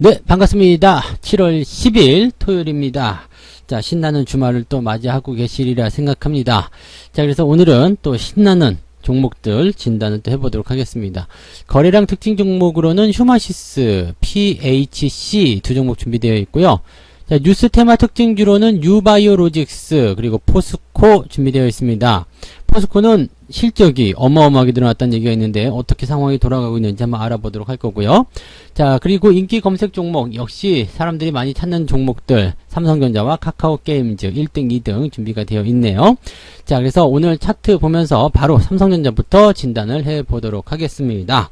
네, 반갑습니다. 7월 10일 토요일입니다. 자, 신나는 주말을 또 맞이하고 계시리라 생각합니다. 자, 그래서 오늘은 또 신나는 종목들 진단을 또 해보도록 하겠습니다. 거래량 특징 종목으로는 휴마시스, PHC 두 종목 준비되어 있고요. 자, 뉴스 테마 특징주로는 유바이오로직스 그리고 포스코 준비되어 있습니다. 포스코는 실적이 어마어마하게 늘어났다는 얘기가 있는데 어떻게 상황이 돌아가고 있는지 한번 알아보도록 할 거고요. 자, 그리고 인기 검색 종목 역시 사람들이 많이 찾는 종목들 삼성전자와 카카오게임즈 1등, 2등 준비가 되어 있네요. 자, 그래서 오늘 차트 보면서 바로 삼성전자부터 진단을 해보도록 하겠습니다.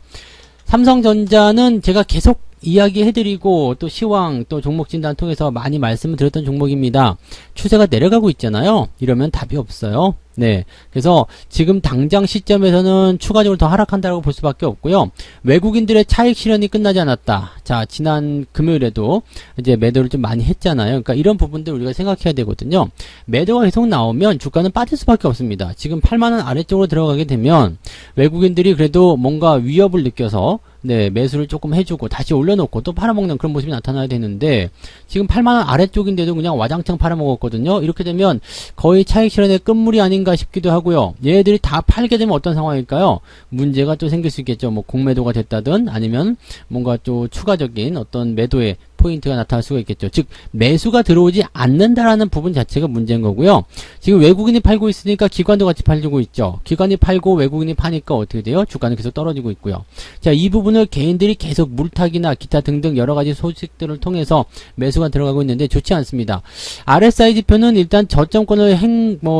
삼성전자는 제가 계속 이야기해드리고 또 시황 또 종목 진단 통해서 많이 말씀을 드렸던 종목입니다. 추세가 내려가고 있잖아요. 이러면 답이 없어요. 네, 그래서 지금 당장 시점에서는 추가적으로 더 하락한다고 볼 수밖에 없고요. 외국인들의 차익 실현이 끝나지 않았다. 자, 지난 금요일에도 이제 매도를 좀 많이 했잖아요. 그러니까 이런 부분들 우리가 생각해야 되거든요. 매도가 계속 나오면 주가는 빠질 수밖에 없습니다. 지금 8만원 아래쪽으로 들어가게 되면 외국인들이 그래도 뭔가 위협을 느껴서 네, 매수를 조금 해주고 다시 올려놓고 또 팔아먹는 그런 모습이 나타나야 되는데 지금 8만원 아래쪽인데도 그냥 와장창 팔아먹었거든요. 이렇게 되면 거의 차익 실현의 끝물이 아닌가 싶기도 하고요. 얘들이 다 팔게 되면 어떤 상황일까요? 문제가 또 생길 수 있겠죠. 뭐 공매도가 됐다든 아니면 뭔가 또 추가적인 어떤 매도의 포인트가 나타날 수가 있겠죠. 즉 매수가 들어오지 않는다라는 부분 자체가 문제인 거고요. 지금 외국인이 팔고 있으니까 기관도 같이 팔리고 있죠. 기관이 팔고 외국인이 파니까 어떻게 돼요? 주가는 계속 떨어지고 있고요. 자, 이 부분을 개인들이 계속 물타기나 기타 등등 여러가지 소식들을 통해서 매수가 들어가고 있는데 좋지 않습니다. RSI 지표는 일단 저점권을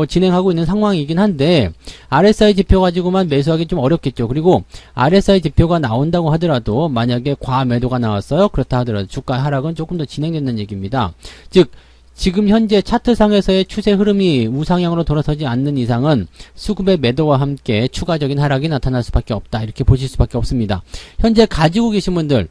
진행하고 있는 상황이긴 한데 RSI 지표 가지고만 매수하기 좀 어렵겠죠. 그리고 RSI 지표가 나온다고 하더라도 만약에 과매도가 나왔어요. 그렇다 하더라도 주가 하락은 조금 더 진행된다는 얘기입니다. 즉 지금 현재 차트상에서의 추세 흐름이 우상향으로 돌아서지 않는 이상은 수급의 매도와 함께 추가적인 하락이 나타날 수밖에 없다. 이렇게 보실 수밖에 없습니다. 현재 가지고 계신 분들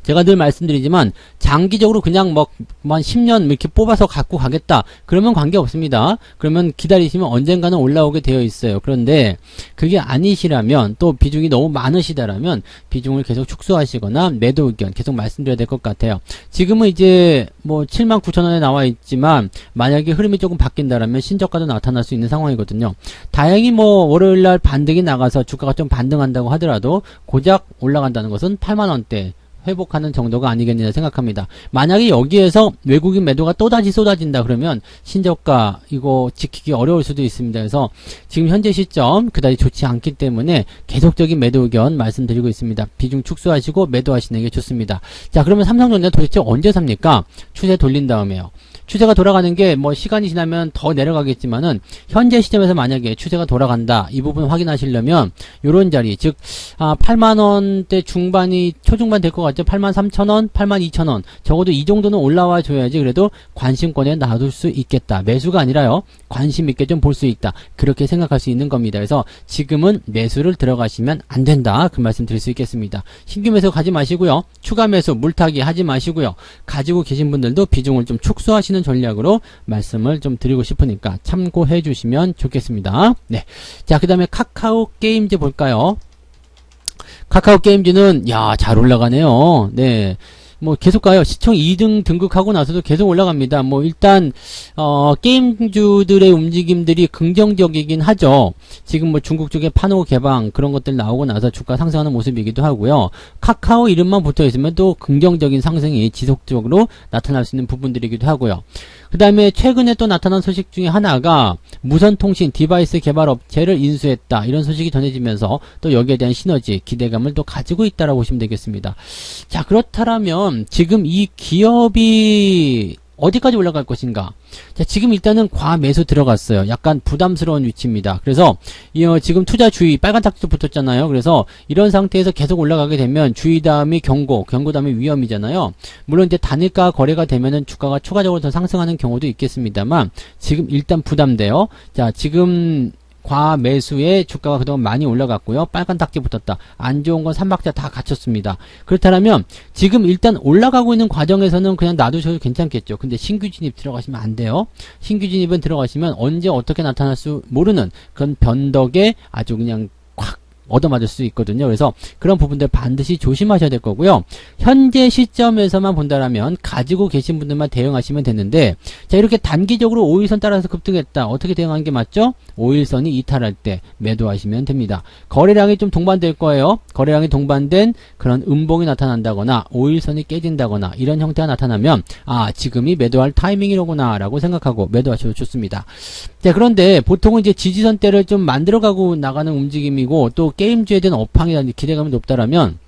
제가 늘 말씀드리지만 장기적으로 그냥 한 10년 이렇게 뽑아서 갖고 가겠다. 그러면 관계없습니다. 그러면 기다리시면 언젠가는 올라오게 되어 있어요. 그런데 그게 아니시라면 또 비중이 너무 많으시다라면 비중을 계속 축소하시거나 매도 의견 계속 말씀드려야 될 것 같아요. 지금은 이제 79,000원에 나와 있지만 만약에 흐름이 조금 바뀐다라면 신저가도 나타날 수 있는 상황이거든요. 다행히 월요일날 반등이 나가서 주가가 좀 반등한다고 하더라도 고작 올라간다는 것은 8만원대 회복하는 정도가 아니겠느냐 생각합니다. 만약에 여기에서 외국인 매도가 또다시 쏟아진다 그러면 신저가 이거 지키기 어려울 수도 있습니다. 그래서 지금 현재 시점 그다지 좋지 않기 때문에 계속적인 매도 의견 말씀드리고 있습니다. 비중 축소하시고 매도하시는 게 좋습니다. 자, 그러면 삼성전자 도대체 언제 삽니까? 추세 돌린 다음에요. 추세가 돌아가는 게 시간이 지나면 더 내려가겠지만은 현재 시점에서 만약에 추세가 돌아간다 이 부분 확인하시려면 요런 자리 즉 8만원대 중반이 초중반 될 것 같죠. 83,000원 82,000원 적어도 이 정도는 올라와 줘야지 그래도 관심권에 놔둘 수 있겠다. 매수가 아니라요 관심 있게 좀 볼 수 있다. 그렇게 생각할 수 있는 겁니다. 그래서 지금은 매수를 들어가시면 안 된다. 그 말씀 드릴 수 있겠습니다. 신규 매수 가지 마시고요. 추가 매수 물타기 하지 마시고요. 가지고 계신 분들도 비중을 좀 축소하시는 전략으로 말씀을 좀 드리고 싶으니까 참고해 주시면 좋겠습니다. 네. 자, 그 다음에 카카오 게임즈 볼까요? 카카오 게임즈는 잘 올라가네요. 네. 계속 가요. 시총 2등 등극하고 나서도 계속 올라갑니다. 일단 게임주들의 움직임들이 긍정적이긴 하죠. 지금 중국 쪽에 판호 개방 그런 것들 나오고 나서 주가 상승하는 모습이기도 하고요. 카카오 이름만 붙어 있으면 또 긍정적인 상승이 지속적으로 나타날 수 있는 부분들이기도 하고요. 그 다음에 최근에 또 나타난 소식 중에 하나가 무선통신 디바이스 개발 업체를 인수했다. 이런 소식이 전해지면서 또 여기에 대한 시너지, 기대감을 또 가지고 있다라고 보시면 되겠습니다. 자, 그렇다면 지금 이 기업이 어디까지 올라갈 것인가? 자, 지금 일단은 과매수 들어갔어요. 약간 부담스러운 위치입니다. 그래서 지금 투자 주의 빨간 딱지도 붙었잖아요. 그래서 이런 상태에서 계속 올라가게 되면 주의 다음이 경고 다음이 위험이잖아요. 물론 이제 단일가 거래가 되면은 주가가 추가적으로 더 상승하는 경우도 있겠습니다만 지금 일단 부담돼요. 자, 지금 과매수에 주가가 그동안 많이 올라갔고요. 빨간 딱지 붙었다. 안 좋은 건 3박자 다 갖췄습니다. 그렇다면 지금 일단 올라가고 있는 과정에서는 그냥 놔두셔도 괜찮겠죠. 근데 신규 진입 들어가시면 안 돼요. 신규 진입은 들어가시면 언제 어떻게 나타날 수 모르는 그런 변덕에 아주 그냥 콱 얻어맞을 수 있거든요. 그래서 그런 부분들 반드시 조심하셔야 될 거고요. 현재 시점에서만 본다라면 가지고 계신 분들만 대응하시면 되는데, 자, 이렇게 단기적으로 5일선 따라서 급등했다. 어떻게 대응하는 게 맞죠? 5일선이 이탈할 때 매도하시면 됩니다. 거래량이 좀 동반될 거예요. 거래량이 동반된 그런 음봉이 나타난다거나 5일선이 깨진다거나 이런 형태가 나타나면 지금이 매도할 타이밍이로구나 라고 생각하고 매도하셔도 좋습니다. 자, 그런데 보통은 이제 지지선대를 좀 만들어가고 나가는 움직임이고 또 게임주에 대한 업황이라든지 기대감이 높다라면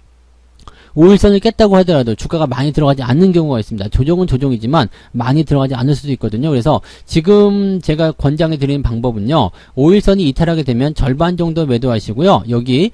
5일선을 깼다고 하더라도 주가가 많이 들어가지 않는 경우가 있습니다. 조정은 조정이지만 많이 들어가지 않을 수도 있거든요. 그래서 지금 제가 권장해 드리는 방법은요. 5일선이 이탈하게 되면 절반 정도 매도하시고요. 여기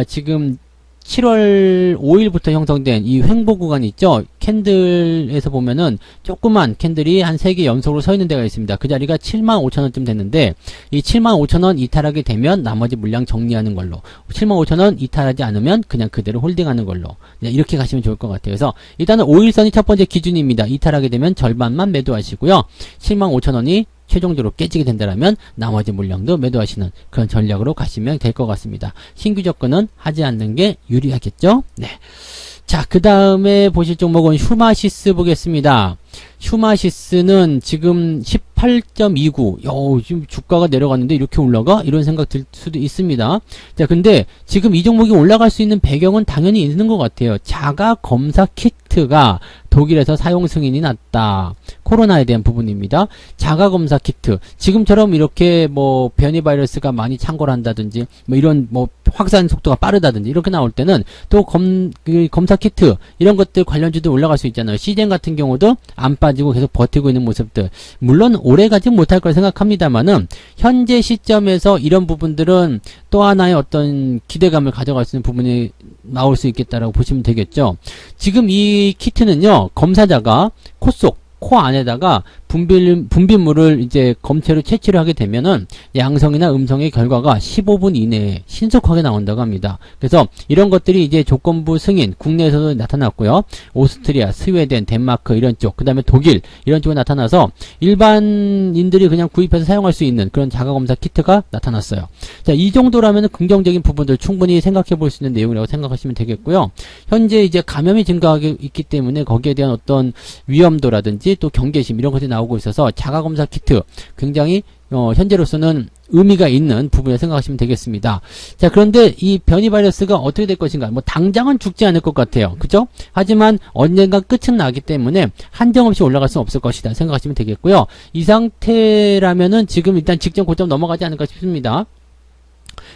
지금 7월 5일부터 형성된 이 횡보 구간 있죠? 캔들에서 보면은 조그만 캔들이 한 3개 연속으로 서 있는 데가 있습니다. 그 자리가 75,000원쯤 됐는데 이 75,000원 이탈하게 되면 나머지 물량 정리하는 걸로, 75,000원 이탈하지 않으면 그냥 그대로 홀딩하는 걸로, 이렇게 가시면 좋을 것 같아요. 그래서 일단은 5일선이 첫 번째 기준입니다. 이탈하게 되면 절반만 매도하시고요. 75,000원이 최종적으로 깨지게 된다면 나머지 물량도 매도하시는 그런 전략으로 가시면 될 것 같습니다. 신규 접근은 하지 않는 게 유리하겠죠? 네. 자, 그 다음에 보실 종목은 휴마시스 보겠습니다. 휴마시스는 지금 18.29. 지금 주가가 내려갔는데 이렇게 올라가? 이런 생각 들 수도 있습니다. 자, 근데 지금 이 종목이 올라갈 수 있는 배경은 당연히 있는 것 같아요. 자가 검사 키트가 독일에서 사용 승인이 났다. 코로나에 대한 부분입니다. 자가 검사 키트. 지금처럼 이렇게 뭐 변이 바이러스가 많이 창궐 한다든지 뭐 이런 뭐 확산 속도가 빠르다든지 이렇게 나올 때는 또 검사 키트 이런 것들 관련주도 올라갈 수 있잖아요. 시젠 같은 경우도 안 빠지고 계속 버티고 있는 모습들. 물론 오래 가지 못할 걸 생각합니다만은 현재 시점에서 이런 부분들은 또 하나의 어떤 기대감을 가져갈 수 있는 부분이 나올 수 있겠다라고 보시면 되겠죠. 지금 이 키트는요, 검사자가 코 안에다가 분비물을 이제 검체로 채취를 하게 되면은 양성이나 음성의 결과가 15분 이내에 신속하게 나온다고 합니다. 그래서 이런 것들이 이제 조건부 승인 국내에서도 나타났고요. 오스트리아, 스웨덴, 덴마크 이런 쪽, 그 다음에 독일 이런 쪽에 나타나서 일반인들이 그냥 구입해서 사용할 수 있는 그런 자가검사 키트가 나타났어요. 자, 이 정도라면 긍정적인 부분들 충분히 생각해 볼 수 있는 내용이라고 생각하시면 되겠고요. 현재 이제 감염이 증가하고 있기 때문에 거기에 대한 어떤 위험도라든지 또 경계심 이런 것들이 나오고 있어서 자가검사 키트 굉장히 현재로서는 의미가 있는 부분을 생각하시면 되겠습니다. 자, 그런데 이 변이 바이러스가 어떻게 될 것인가? 뭐 당장은 죽지 않을 것 같아요. 그죠? 하지만 언젠가 끝은 나기 때문에 한정없이 올라갈 수는 없을 것이다 생각하시면 되겠고요. 이 상태라면은 지금 일단 직전 고점 넘어가지 않을까 싶습니다.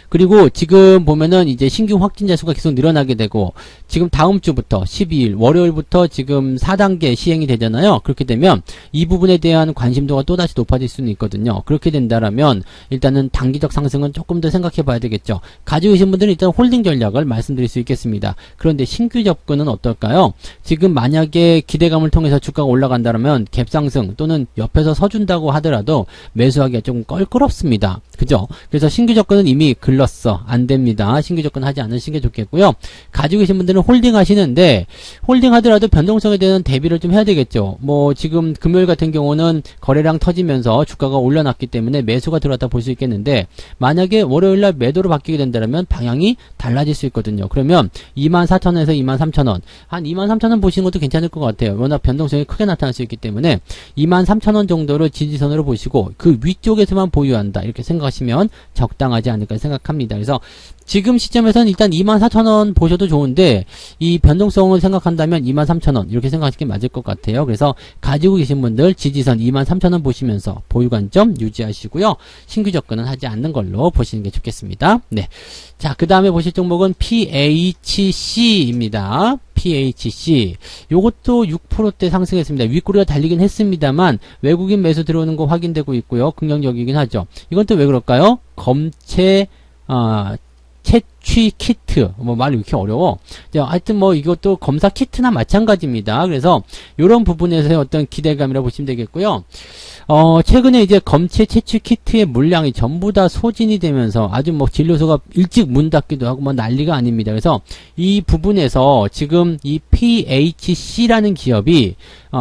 그리고 지금 보면은 이제 신규 확진자 수가 계속 늘어나게 되고 지금 다음 주부터 12일 월요일부터 지금 4단계 시행이 되잖아요. 그렇게 되면 이 부분에 대한 관심도가 또다시 높아질 수는 있거든요. 그렇게 된다라면 일단은 단기적 상승은 조금 더 생각해 봐야 되겠죠. 가지고 계신 분들은 일단 홀딩 전략을 말씀드릴 수 있겠습니다. 그런데 신규 접근은 어떨까요? 지금 만약에 기대감을 통해서 주가가 올라간다면 갭상승 또는 옆에서 서준다고 하더라도 매수하기가 조금 껄끄럽습니다. 그죠? 그래서 신규 접근은 이미 글렀어. 안 됩니다. 신규 접근 하지 않으시는 게 좋겠고요. 가지고 계신 분들은 홀딩 하시는데 홀딩 하더라도 변동성에 대한 대비를 좀 해야 되겠죠. 뭐 지금 금요일 같은 경우는 거래량 터지면서 주가가 올려놨기 때문에 매수가 들어왔다 볼 수 있겠는데 만약에 월요일날 매도로 바뀌게 된다면 방향이 달라질 수 있거든요. 그러면 24,000원에서 23,000원 한 23,000원 보시는 것도 괜찮을 것 같아요. 워낙 변동성이 크게 나타날 수 있기 때문에 23,000원 정도를 지지선으로 보시고 그 위쪽에서만 보유한다 이렇게 생각하시면 적당하지 않을까 생각합니다. 그래서 지금 시점에서는 일단 24,000원 보셔도 좋은데 이 변동성을 생각한다면 23,000원 이렇게 생각하시는 게 맞을 것 같아요. 그래서 가지고 계신 분들 지지선 23,000원 보시면서 보유 관점 유지하시고요. 신규 접근은 하지 않는 걸로 보시는 게 좋겠습니다. 네. 자, 그 다음에 보실 종목은 PHC입니다. PHC. 요것도 6%대 상승했습니다. 윗꼬리가 달리긴 했습니다만 외국인 매수 들어오는 거 확인되고 있고요. 긍정적이긴 하죠. 이건 또 왜 그럴까요? 검체 채취 키트. 뭐 말이 왜 이렇게 어려워? 하여튼 뭐 이것도 검사 키트나 마찬가지입니다. 그래서 이런 부분에서의 어떤 기대감이라고 보시면 되겠고요. 최근에 이제 검체 채취 키트의 물량이 전부 다 소진이 되면서 아주 뭐 진료소가 일찍 문 닫기도 하고 뭐 난리가 아닙니다. 그래서 이 부분에서 지금 이 PHC라는 기업이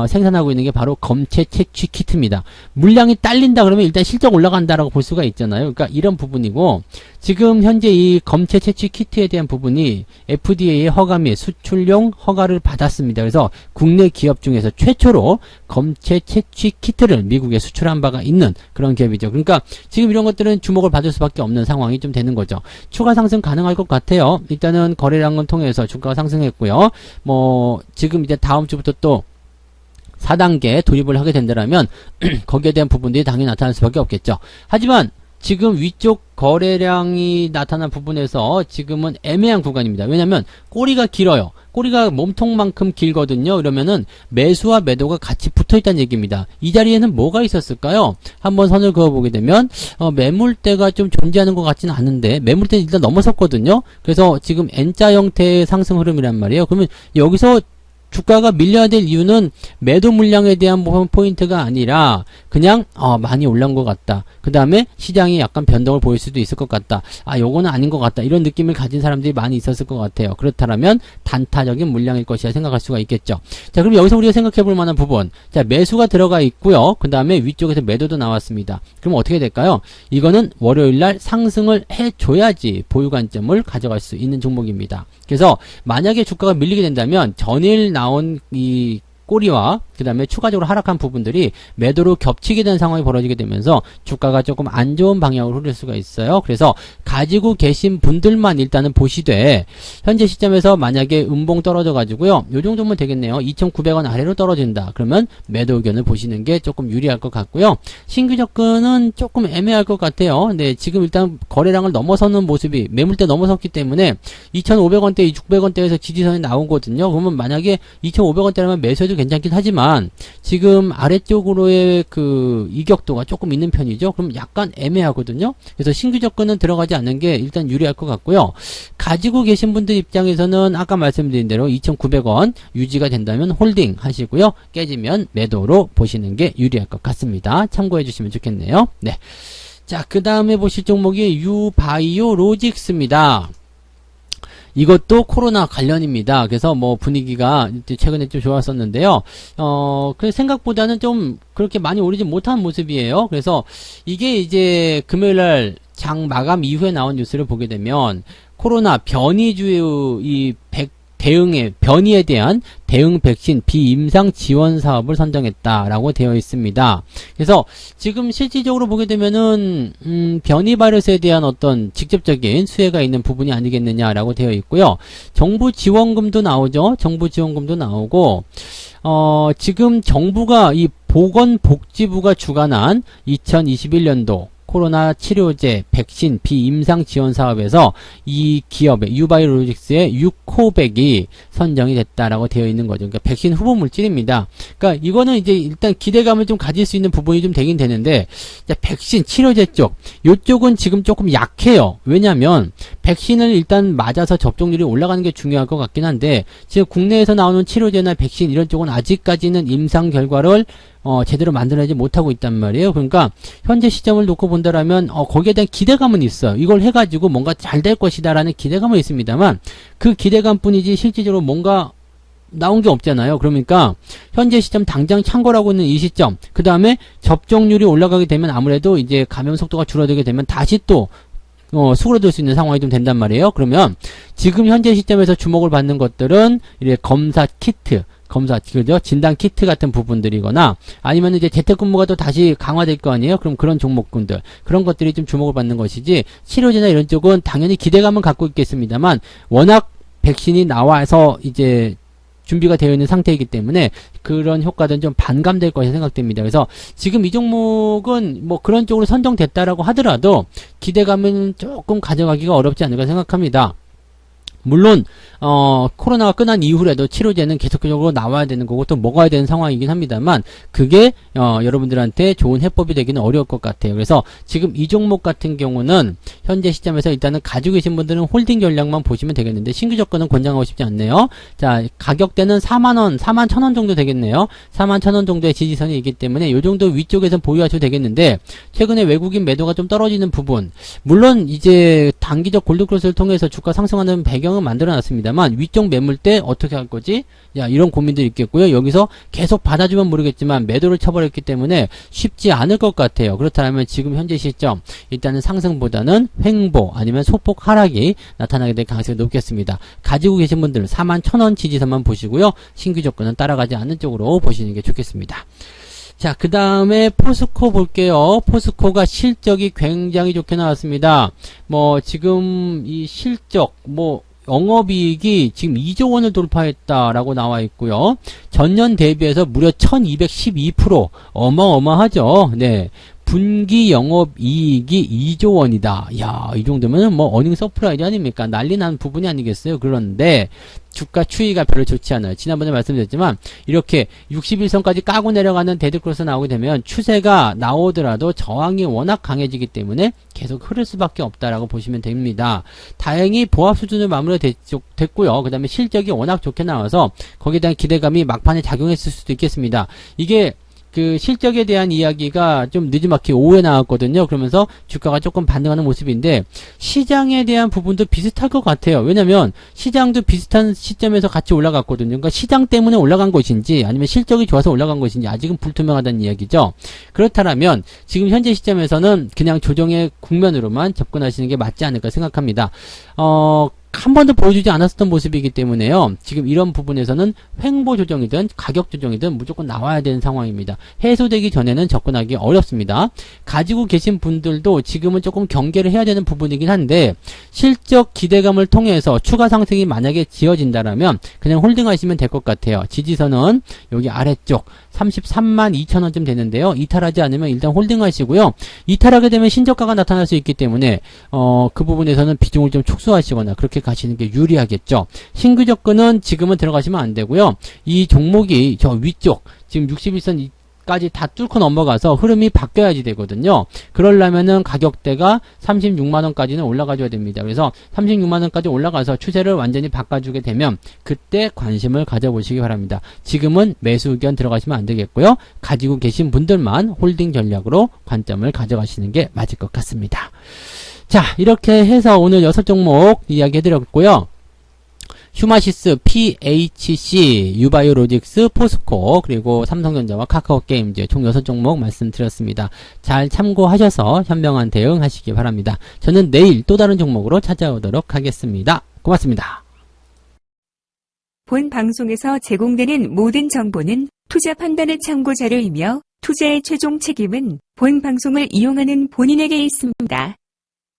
생산하고 있는 게 바로 검체 채취 키트입니다. 물량이 딸린다 그러면 일단 실적 올라간다라고 볼 수가 있잖아요. 그러니까 이런 부분이고, 지금 현재 이 검체 채취 키트에 대한 부분이 FDA의 허가 및 수출용 허가를 받았습니다. 그래서 국내 기업 중에서 최초로 검체 채취 키트를 미국에 수출한 바가 있는 그런 기업이죠. 그러니까 지금 이런 것들은 주목을 받을 수밖에 없는 상황이 좀 되는 거죠. 추가 상승 가능할 것 같아요. 일단은 거래량을 통해서 주가가 상승했고요. 뭐 지금 이제 다음 주부터 또 4단계 돌입을 하게 된다면 거기에 대한 부분들이 당연히 나타날 수밖에 없겠죠. 하지만 지금 위쪽 거래량이 나타난 부분에서 지금은 애매한 구간입니다. 왜냐하면 꼬리가 길어요. 꼬리가 몸통만큼 길거든요. 그러면은 매수와 매도가 같이 붙어있다는 얘기입니다. 이 자리에는 뭐가 있었을까요? 한번 선을 그어보게 되면 매물대가 좀 존재하는 것 같지는 않은데, 매물대는 일단 넘어섰거든요. 그래서 지금 N자 형태의 상승 흐름이란 말이에요. 그러면 여기서 주가가 밀려야 될 이유는 매도 물량에 대한 포인트가 아니라 그냥 많이 올라온 것 같다. 그 다음에 시장이 약간 변동을 보일 수도 있을 것 같다. 요거는 아닌 것 같다. 이런 느낌을 가진 사람들이 많이 있었을 것 같아요. 그렇다면 단타적인 물량일 것이라 생각할 수가 있겠죠. 자, 그럼 여기서 우리가 생각해 볼 만한 부분. 자, 매수가 들어가 있고요. 그 다음에 위쪽에서 매도도 나왔습니다. 그럼 어떻게 될까요? 이거는 월요일날 상승을 해줘야지 보유 관점을 가져갈 수 있는 종목입니다. 그래서 만약에 주가가 밀리게 된다면 전일 나온 이 꼬리와 그 다음에 추가적으로 하락한 부분들이 매도로 겹치게 되는 상황이 벌어지게 되면서 주가가 조금 안 좋은 방향으로 흐를 수가 있어요. 그래서 가지고 계신 분들만 일단은 보시되, 현재 시점에서 만약에 음봉 떨어져 가지고요, 요 정도면 되겠네요. 2,900원 아래로 떨어진다 그러면 매도 의견을 보시는 게 조금 유리할 것 같고요. 신규 접근은 조금 애매할 것 같아요. 네, 지금 일단 거래량을 넘어서는 모습이, 매물대 넘어섰기 때문에 2,500원대, 600원대에서 지지선이 나오거든요. 그러면 만약에 2,500원대라면 매수해도 괜찮긴 하지만 지금 아래쪽으로의 그 이격도가 조금 있는 편이죠. 그럼 약간 애매하거든요. 그래서 신규 접근은 들어가지 않는 게 일단 유리할 것 같고요. 가지고 계신 분들 입장에서는 아까 말씀드린 대로 2,900원 유지가 된다면 홀딩 하시고요. 깨지면 매도로 보시는 게 유리할 것 같습니다. 참고해 주시면 좋겠네요. 네. 자, 그 다음에 보실 종목이 유바이오로직스입니다. 이것도 코로나 관련입니다. 그래서 뭐 분위기가 최근에 좀 좋았었는데요. 그 생각보다는 좀 그렇게 많이 오르지 못한 모습이에요. 그래서 이게 이제 금요일날 장 마감 이후에 나온 뉴스를 보게 되면 코로나 변이주의 이 변이에 대한 대응 백신 비임상 지원 사업을 선정했다라고 되어 있습니다. 그래서 지금 실질적으로 보게 되면은 변이 바이러스에 대한 어떤 직접적인 수혜가 있는 부분이 아니겠느냐라고 되어 있고요. 정부 지원금도 나오죠. 정부 지원금도 나오고 지금 정부가 이 보건복지부가 주관한 2021년도 코로나 치료제 백신 비임상 지원 사업에서 이 기업의 유바이오로직스의 6호백이 선정이 됐다라고 되어 있는 거죠. 그러니까 백신 후보 물질입니다. 그러니까 이거는 이제 일단 기대감을 좀 가질 수 있는 부분이 좀 되긴 되는데, 백신 치료제 쪽, 요쪽은 지금 조금 약해요. 왜냐면 백신을 일단 맞아서 접종률이 올라가는 게 중요할 것 같긴 한데, 지금 국내에서 나오는 치료제나 백신 이런 쪽은 아직까지는 임상 결과를 제대로 만들어내지 못하고 있단 말이에요. 그러니까 현재 시점을 놓고 본다라면 거기에 대한 기대감은 있어요. 이걸 해가지고 뭔가 잘 될 것이다라는 기대감은 있습니다만, 그 기대감뿐이지 실질적으로 뭔가 나온 게 없잖아요. 그러니까 현재 시점 당장 창궐하고 있는 이 시점, 그 다음에 접종률이 올라가게 되면 아무래도 이제 감염 속도가 줄어들게 되면 다시 또 수그러들 수 있는 상황이 좀 된단 말이에요. 그러면 지금 현재 시점에서 주목을 받는 것들은 이제 검사 키트, 그죠? 진단 키트 같은 부분들이거나, 아니면 이제 재택근무가 또 다시 강화될 거 아니에요? 그럼 그런 종목군들, 그런 것들이 좀 주목을 받는 것이지, 치료제나 이런 쪽은 당연히 기대감은 갖고 있겠습니다만, 워낙 백신이 나와서 이제 준비가 되어 있는 상태이기 때문에 그런 효과들은 좀 반감될 것이 생각됩니다. 그래서 지금 이 종목은 뭐 그런 쪽으로 선정됐다라고 하더라도 기대감은 조금 가져가기가 어렵지 않을까 생각합니다. 물론 코로나가 끝난 이후에도 치료제는 계속적으로 나와야 되는 거고 또 먹어야 되는 상황이긴 합니다만 그게 여러분들한테 좋은 해법이 되기는 어려울 것 같아요. 그래서 지금 이 종목 같은 경우는 현재 시점에서 일단은 가지고 계신 분들은 홀딩 전략만 보시면 되겠는데 신규 접근은 권장하고 싶지 않네요. 자, 가격대는 4만원, 41,000원 정도 되겠네요. 41,000원 정도의 지지선이 있기 때문에 이 정도 위쪽에서 보유하셔도 되겠는데 최근에 외국인 매도가 좀 떨어지는 부분, 물론 이제 단기적 골드크로스를 통해서 주가 상승하는 배경은 만들어놨습니다만 위쪽 매물대 어떻게 할 거지? 야, 이런 고민들이 있겠고요. 여기서 계속 받아주면 모르겠지만 매도를 쳐버렸기 때문에 쉽지 않을 것 같아요. 그렇다면 지금 현재 시점 일단은 상승보다는 횡보 아니면 소폭 하락이 나타나게 될 가능성이 높겠습니다. 가지고 계신 분들은 41,000원 지지선만 보시고요. 신규 접근은 따라가지 않는 쪽으로 보시는 게 좋겠습니다. 자, 그 다음에 포스코 볼게요. 포스코가 실적이 굉장히 좋게 나왔습니다. 지금 이 실적, 영업이익이 지금 2조 원을 돌파했다라고 나와 있고요. 전년 대비해서 무려 1212% 어마어마하죠. 네. 분기 영업이익이 2조 원이다. 야, 이 정도면 어닝 서프라이즈 아닙니까? 난리 난 부분이 아니겠어요? 그런데 주가 추이가 별로 좋지 않아요. 지난번에 말씀드렸지만 이렇게 61선까지 까고 내려가는 데드크로스 나오게 되면 추세가 나오더라도 저항이 워낙 강해지기 때문에 계속 흐를 수밖에 없다라고 보시면 됩니다. 다행히 보합 수준을 마무리됐고요. 그 다음에 실적이 워낙 좋게 나와서 거기에 대한 기대감이 막판에 작용했을 수도 있겠습니다. 이게 그 실적에 대한 이야기가 좀 늦지막히 오후에 나왔거든요. 그러면서 주가가 조금 반등하는 모습인데 시장에 대한 부분도 비슷할 것 같아요. 왜냐면 시장도 비슷한 시점에서 같이 올라갔거든요. 그러니까 시장 때문에 올라간 것인지 아니면 실적이 좋아서 올라간 것인지 아직은 불투명하다는 이야기죠. 그렇다면 지금 현재 시점에서는 그냥 조정의 국면으로만 접근하시는 게 맞지 않을까 생각합니다. 한 번도 보여주지 않았었던 모습이기 때문에요. 지금 이런 부분에서는 횡보 조정이든 가격 조정이든 무조건 나와야 되는 상황입니다. 해소되기 전에는 접근하기 어렵습니다. 가지고 계신 분들도 지금은 조금 경계를 해야 되는 부분이긴 한데 실적 기대감을 통해서 추가 상승이 만약에 지어진다라면 그냥 홀딩하시면 될 것 같아요. 지지선은 여기 아래쪽 332,000원쯤 되는데요. 이탈하지 않으면 일단 홀딩하시고요. 이탈하게 되면 신저가가 나타날 수 있기 때문에 그 부분에서는 비중을 좀 축소하시거나 그렇게 가시는 게 유리하겠죠. 신규 접근은 지금은 들어가시면 안 되고요. 이 종목이 저 위쪽 지금 61선까지 다 뚫고 넘어가서 흐름이 바뀌어야지 되거든요. 그러려면은 가격대가 36만원까지는 올라가줘야 됩니다. 그래서 36만원까지 올라가서 추세를 완전히 바꿔주게 되면 그때 관심을 가져보시기 바랍니다. 지금은 매수 의견 들어가시면 안 되겠고요. 가지고 계신 분들만 홀딩 전략으로 관점을 가져가시는 게 맞을 것 같습니다. 자, 이렇게 해서 오늘 6종목 이야기 해드렸고요. 휴마시스, PHC, 유바이오로직스, 포스코, 그리고 삼성전자와 카카오게임즈 총 6종목 말씀드렸습니다. 잘 참고하셔서 현명한 대응하시기 바랍니다. 저는 내일 또 다른 종목으로 찾아오도록 하겠습니다. 고맙습니다. 본 방송에서 제공되는 모든 정보는 투자 판단의 참고 자료이며 투자의 최종 책임은 본 방송을 이용하는 본인에게 있습니다.